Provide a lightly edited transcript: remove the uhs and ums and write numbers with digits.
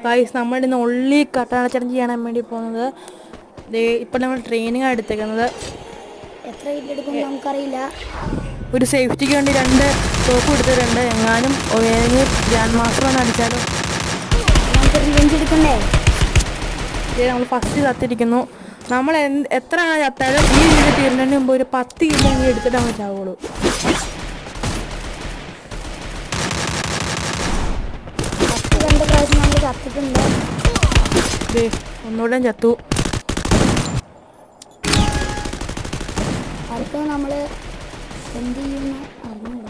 Guys നമ്മൾ ഇന്ന് only കട്ടാന challenge ചെയ്യാൻ വേണ്ടി പോകുന്നത്. ഇപ്പം നമ്മൾ ട്രെയിനിങ് എടുത്തേക്കുന്നത്. എത്ര കില്ല് എടുക്കുമെന്ന് നമുക്കറിയില്ല. ഒരു സേഫ്റ്റിക്ക് വേണ്ടി 2 തോക്ക് കൊടുത്തിട്ടുണ്ട്. എങ്ങാനും ഏതെങ്കിലും ഗ്രാൻഡ് മാസ്റ്റർ വന്ന് അടിച്ചാലും നമുക്ക് റിവെഞ്ച് എടുക്കണ്ടേ? നമ്മൾ ഫസ്റ്റ് ചത്തിരിക്കുന്നു. നമ്മൾ എത്ര ചത്താലും ഈ വീഡിയോ തീരുന്നതിന് മുമ്പ് ഒരു 10 കില്ല് എടുത്തിട്ട് നമ്മൾ ചാവുള്ളൂ. ഫസ്റ്റ് 2 പ്രാവശ്യം നമ്മൾ ചത്തിട്ടുണ്ട്. ഒന്നുകൂടെ ചത്തു. അടുത്ത നമ്മൾ എന്ത് ചെയ്യുമെന്ന് അറിഞ്ഞില്ല.